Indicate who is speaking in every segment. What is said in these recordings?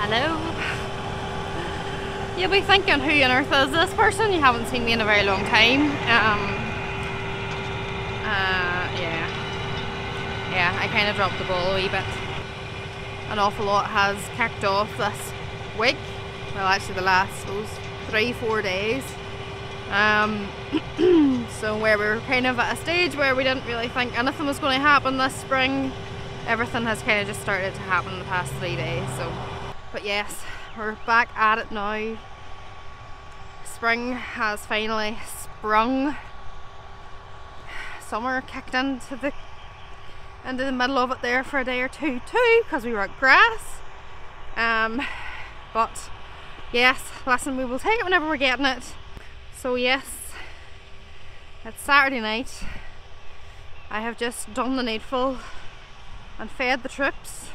Speaker 1: Hello. You'll be thinking, who on earth is this person? You haven't seen me in a very long time. Yeah, I kind of dropped the ball a wee bit. An awful lot has kicked off this week. Well, actually the last, those 3-4 days. So where we were kind of at a stage where we didn't really think anything was going to happen this spring, everything has kind of just started to happen in the past 3 days. So, but yes, we're back at it now. Spring has finally sprung. Summer kicked into the middle of it there for a day or two too, because we were at grass. But yes, listen, we will take it whenever we're getting it. So yes, it's Saturday night. I have just done the needful and fed the troops.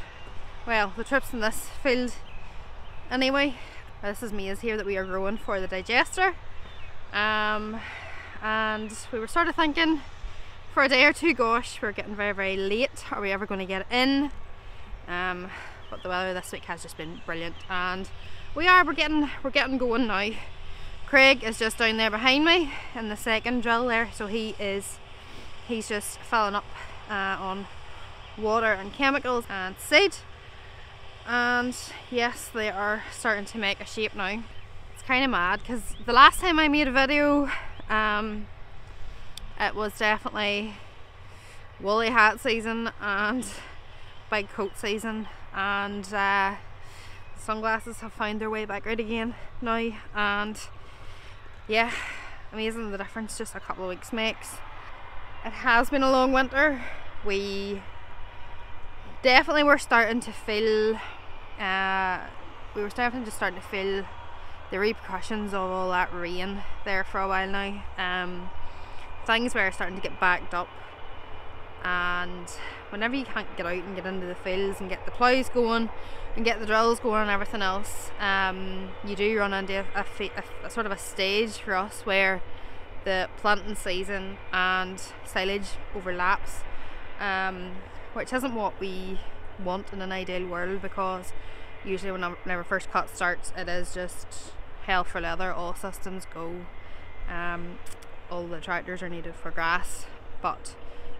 Speaker 1: Well, the troops in this field anyway. This is maize here that we are growing for the digester. And we were sort of thinking, for a day or two, gosh, we're getting very, very late. Are we ever going to get it in? But the weather this week has just been brilliant, and we're getting going now. Craig is just down there behind me in the second drill there, so he's just filling up on water and chemicals and seed. And yes, they are starting to make a shape now. It's kind of mad because the last time I made a video, it was definitely woolly hat season and big coat season, and sunglasses have found their way back out again now. And yeah, amazing the difference just a couple of weeks makes. It has been a long winter. We definitely were starting to feel the repercussions of all that rain there for a while now. Things were starting to get backed up, and whenever you can't get out and get into the fields and get the ploughs going and get the drills going and everything else, you do run into a sort of a stage for us where the planting season and silage overlaps, which isn't what we want in an ideal world, because usually whenever first cut starts, it is just hell for leather. All systems go. All the tractors are needed for grass, but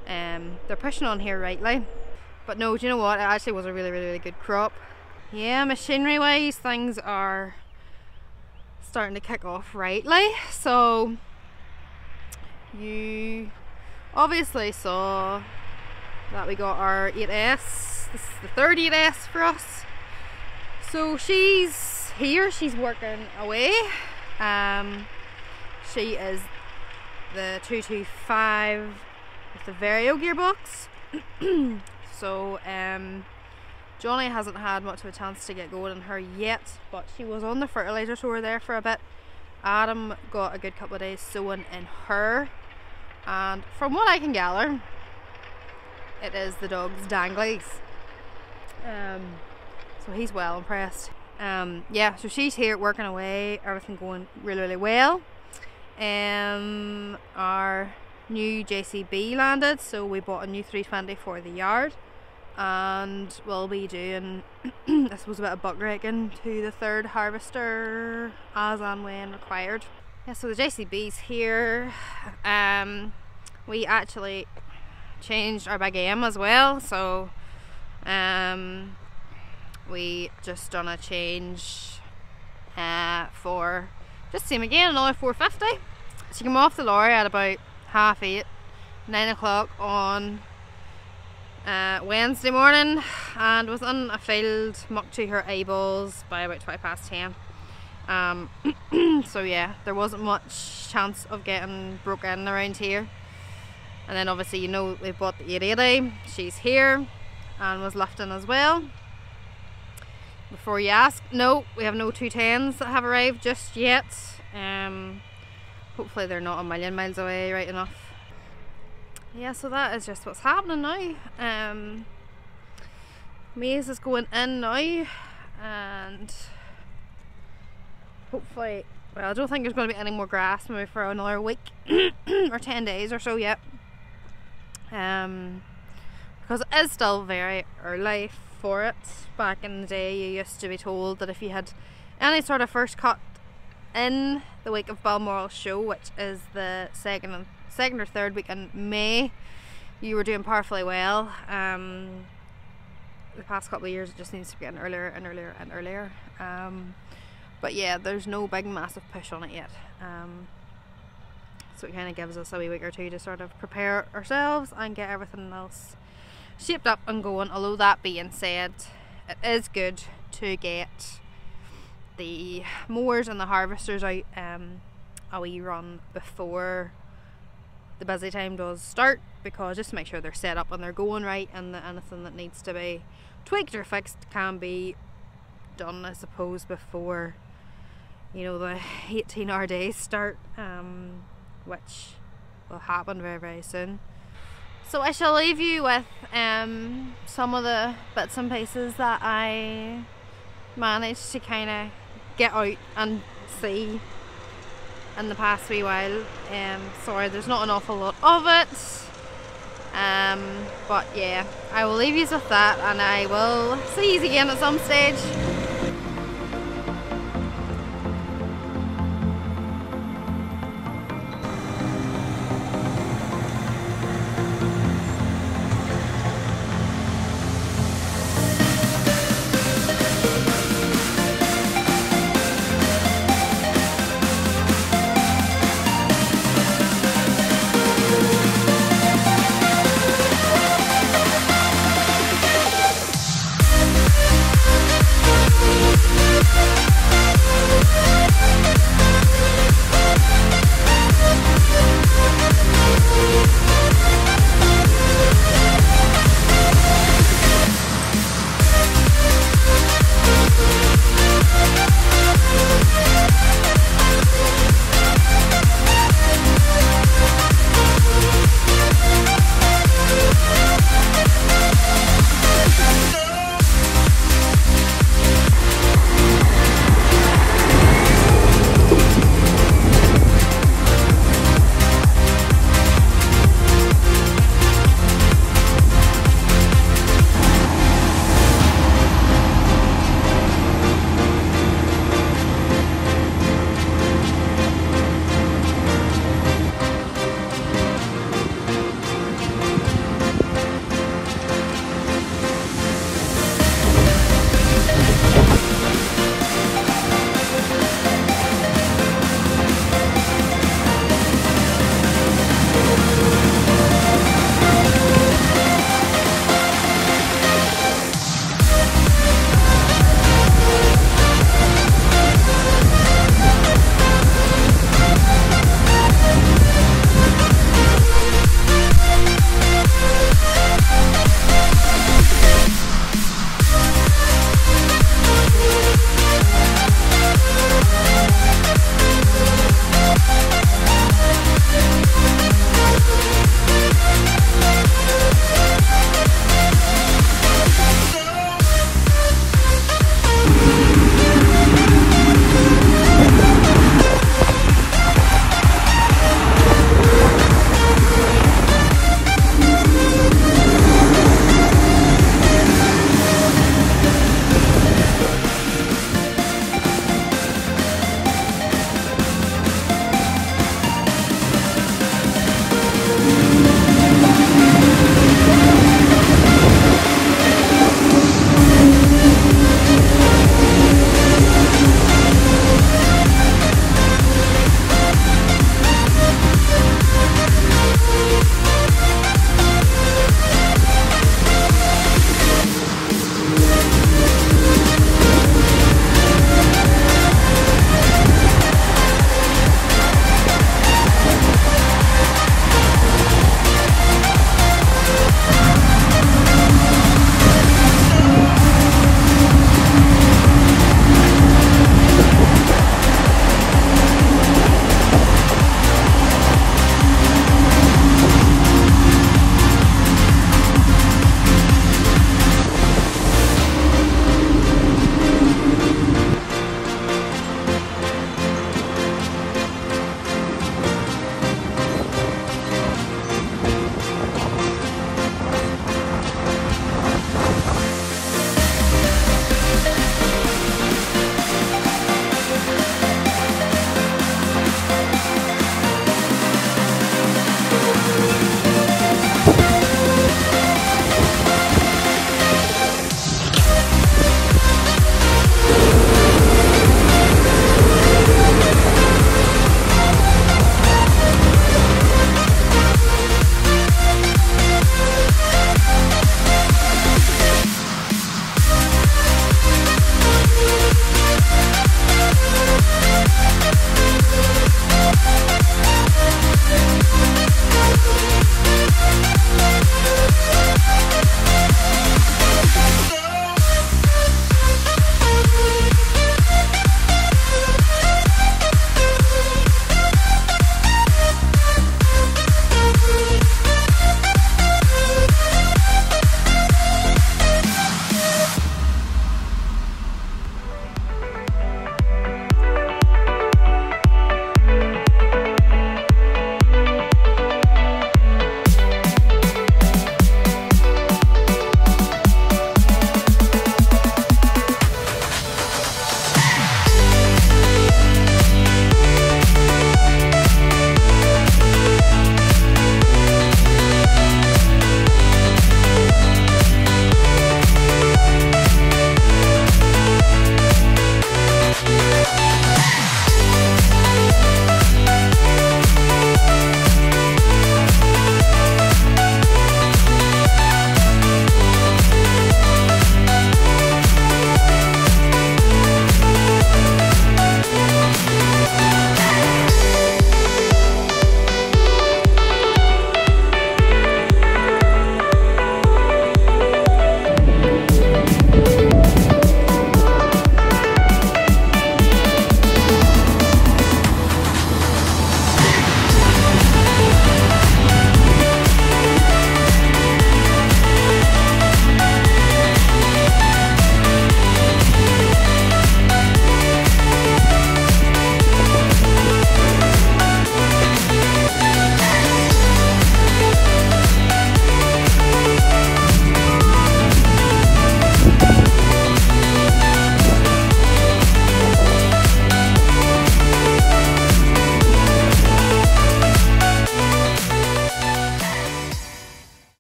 Speaker 1: they're pushing on here rightly. But no, do you know what? It actually was a really, really, really good crop. Yeah, machinery wise, things are starting to kick off rightly. So you obviously saw that we got our 8S. This is the third 8S for us. So she's here, she's working away. She is the 225 with the Vario gearbox. So Johnny hasn't had much of a chance to get going in her yet, but she was on the fertilizer tour there for a bit. Adam got a good couple of days sowing in her, and from what I can gather, it is the dog's danglies. So he's well impressed. Yeah, so she's here working away, everything going really, really well. Our new JCB landed, so we bought a new 320 for the yard, and we'll be doing I suppose a bit of buck raking to the third harvester as and when required. Yeah, so the JCB's here. We actually changed our big AM as well, so we just done a change for just same again, another 450. She came off the lorry at about 8:30, 9 o'clock on Wednesday morning, and was in a field mucked to her eyeballs by about 10:20. So yeah, there wasn't much chance of getting broke in around here. And then obviously, you know, we bought the 880. She's here and was lifting as well. Before you ask, no, we have no 210s that have arrived just yet. Hopefully they're not a million miles away right enough. Yeah, so that is just what's happening now. Maize is going in now, and hopefully, well, I don't think there's going to be any more grass maybe for another week or 10 days or so yet. Because it is still very early for it. Back in the day, you used to be told that if you had any sort of first cut in the week of Balmoral show, which is the second or third week in May, you were doing powerfully well. The past couple of years, it just needs to be getting earlier and earlier and earlier. But yeah, there's no big massive push on it yet. So it kind of gives us a wee week or two to sort of prepare ourselves and get everything else shaped up and going. Although that being said, it is good to get the mowers and the harvesters out a wee run before the busy time does start, because just to make sure they're set up and they're going right, and that anything that needs to be tweaked or fixed can be done, I suppose, before, you know, the 18-hour days start, which will happen very, very soon. So I shall leave you with some of the bits and pieces that I managed to kind of get out and see in the past wee while. Sorry, there's not an awful lot of it, but yeah, I will leave you with that, and I will see you again at some stage.